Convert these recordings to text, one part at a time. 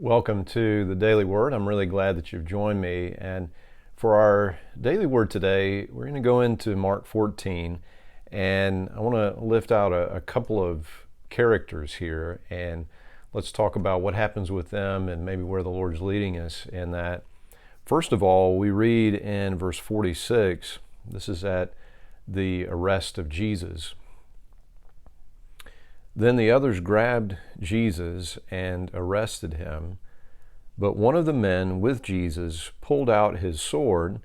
Welcome to the Daily Word. I'm really glad that you've joined me. And for our Daily Word today, we're going to go into Mark 14. And I want to lift out a couple of characters here. And let's talk about what happens with them and maybe where the Lord's leading us in that. First of all, we read in verse 46, this is at the arrest of Jesus. Then the others grabbed Jesus and arrested him. But one of the men with Jesus pulled out his sword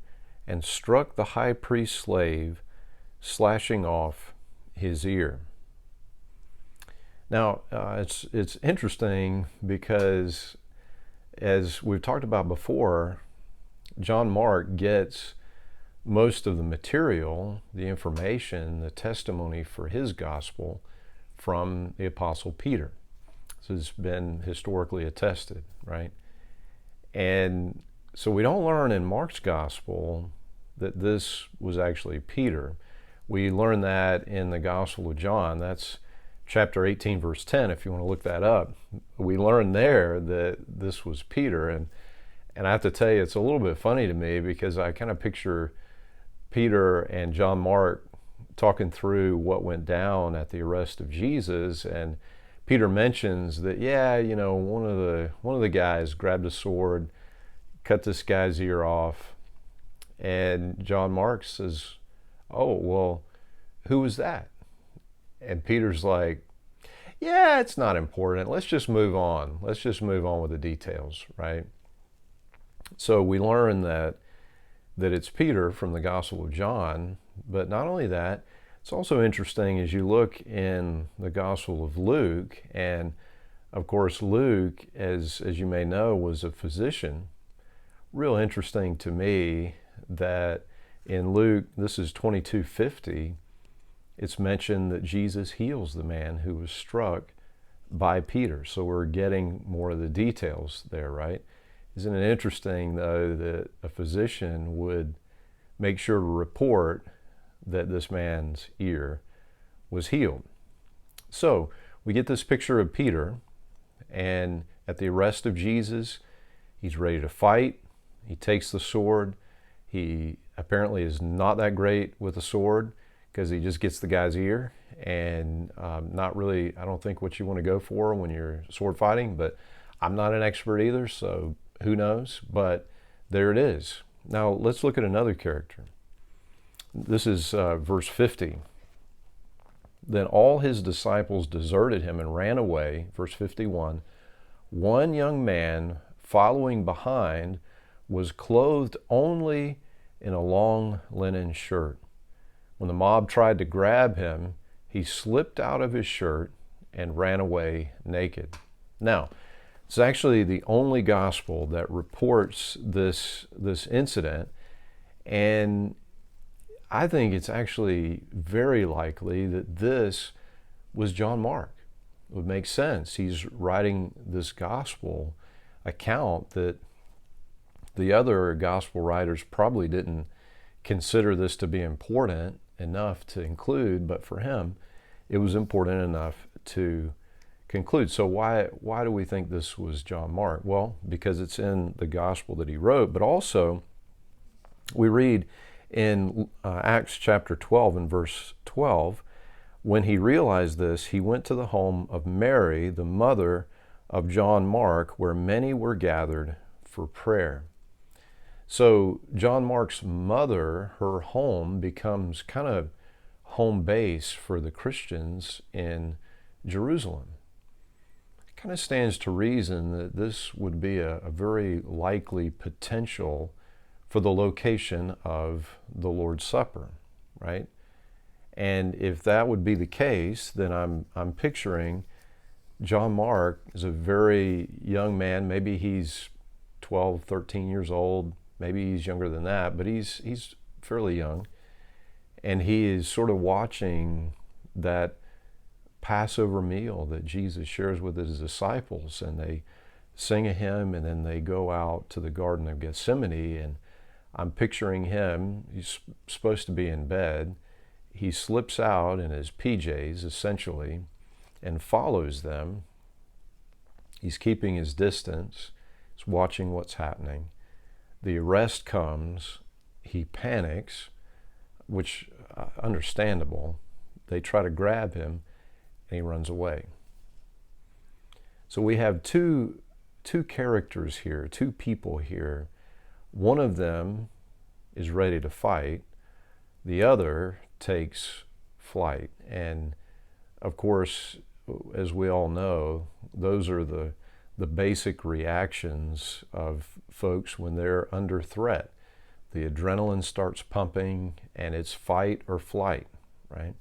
and struck the high priest's slave, slashing off his ear. Now, it's interesting because, as we've talked about before, John Mark gets most of the material, the information, the testimony for his gospel from the Apostle Peter. This has been historically attested, right? And so we don't learn in Mark's gospel that this was actually Peter. We learn that in the Gospel of John. That's chapter 18, verse 10, if you want to look that up. We learn there that this was Peter. And I have to tell you, it's a little bit funny to me because I kind of picture Peter and John Mark talking through what went down at the arrest of Jesus, and Peter mentions that one of the guys grabbed a sword, cut this guy's ear off, and John Mark says, "Oh, well, who was that?" And Peter's like, "Yeah, it's not important. Let's just move on. Let's just move on with the details," right? So we learn that it's Peter from the Gospel of John. But not only that, it's also interesting as you look in the Gospel of Luke, and of course Luke, as you may know, was a physician. Real interesting to me that in Luke, this is 22:50, it's mentioned that Jesus heals the man who was struck by Peter. So we're getting more of the details there, right? Isn't it interesting, though, that a physician would make sure to report that this man's ear was healed? So we get this picture of Peter, and at the arrest of Jesus, he's ready to fight. He takes the sword. He apparently is not that great with a sword because he just gets the guy's ear, and not really, I don't think, what you want to go for when you're sword fighting, but I'm not an expert either, so who knows? But there it is. Now let's look at another character. This is verse 50. Then all his disciples deserted him and ran away. Verse 51. One young man following behind was clothed only in a long linen shirt. When the mob tried to grab him, he slipped out of his shirt and ran away naked. Now, it's actually the only gospel that reports this incident, and I think it's actually very likely that this was John Mark. It would make sense. He's writing this gospel account that the other gospel writers probably didn't consider this to be important enough to include, but for him, it was important enough to conclude. So why do we think this was John Mark? Well, because it's in the gospel that he wrote, but also we read in Acts chapter 12 and verse 12, when he realized this, he went to the home of Mary, the mother of John Mark, where many were gathered for prayer. So John Mark's mother, her home becomes kind of home base for the Christians in Jerusalem. It kind of stands to reason that this would be a very likely potential for the location of the Lord's Supper, right? And if that would be the case, then I'm picturing John Mark is a very young man. Maybe he's 12, 13 years old. Maybe he's younger than that, but he's fairly young. And he is sort of watching that Passover meal that Jesus shares with his disciples, and they sing a hymn, and then they go out to the Garden of Gethsemane, and I'm picturing him, he's supposed to be in bed. He slips out in his PJs, essentially, and follows them He's keeping his distance. He's watching what's happening. The arrest comes. He panics, which understandable. They try to grab him, and he runs away. So we have two characters here, two people here. One of them is ready to fight. The other takes flight. And of course, as we all know, those are the basic reactions of folks when they're under threat. The adrenaline starts pumping, and it's fight or flight, right?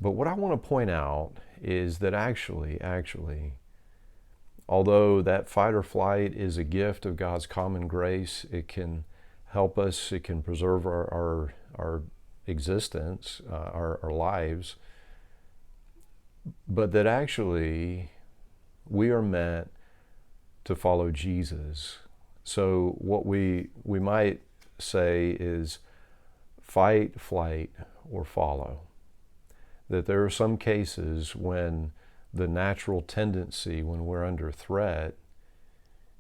But what I want to point out is that actually, although that fight or flight is a gift of God's common grace, it can help us, it can preserve our existence, our lives, but that actually we are meant to follow Jesus. So what we might say is fight, flight, or follow. That there are some cases when the natural tendency when we're under threat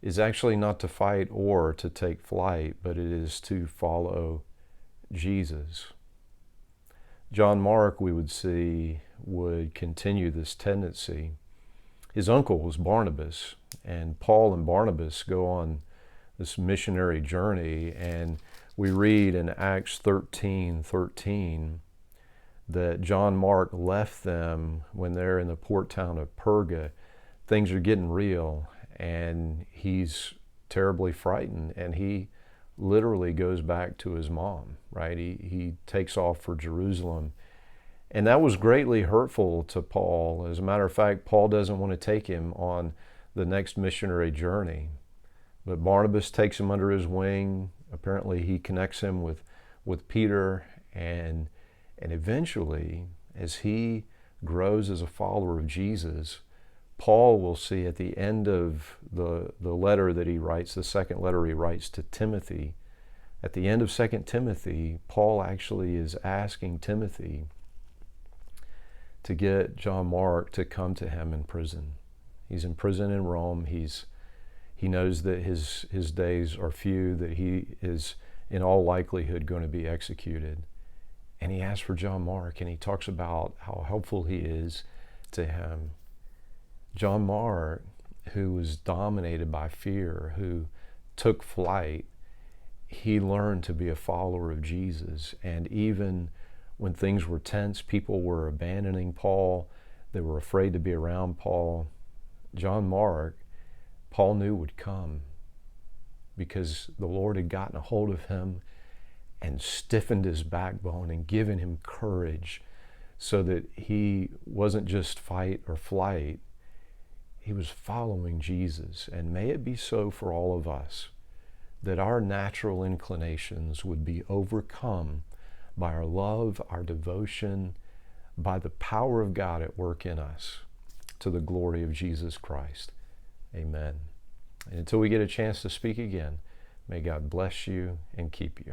is actually not to fight or to take flight, but it is to follow Jesus. John Mark, we would see, would continue this tendency. His uncle was Barnabas, and Paul and Barnabas go on this missionary journey, and we read in Acts 13:13 that John Mark left them when they're in the port town of Perga. Things are getting real, and he's terribly frightened, and he literally goes back to his mom, right? He takes off for Jerusalem. And that was greatly hurtful to Paul. As a matter of fact, Paul doesn't want to take him on the next missionary journey. But Barnabas takes him under his wing. Apparently he connects him with Peter, and eventually, as he grows as a follower of Jesus, Paul will see at the end of the letter that he writes, the second letter he writes to Timothy, at the end of 2 Timothy, Paul actually is asking Timothy to get John Mark to come to him in prison. He's in prison in Rome. He knows that his days are few, that he is in all likelihood going to be executed. And he asks for John Mark, and he talks about how helpful he is to him. John Mark, who was dominated by fear, who took flight, he learned to be a follower of Jesus. And even when things were tense, people were abandoning Paul, they were afraid to be around Paul. John Mark, Paul knew would come because the Lord had gotten a hold of him and stiffened his backbone and given him courage so that he wasn't just fight or flight, he was following Jesus. And may it be so for all of us, that our natural inclinations would be overcome by our love, our devotion, by the power of God at work in us, to the glory of Jesus Christ. Amen. And until we get a chance to speak again, may God bless you and keep you.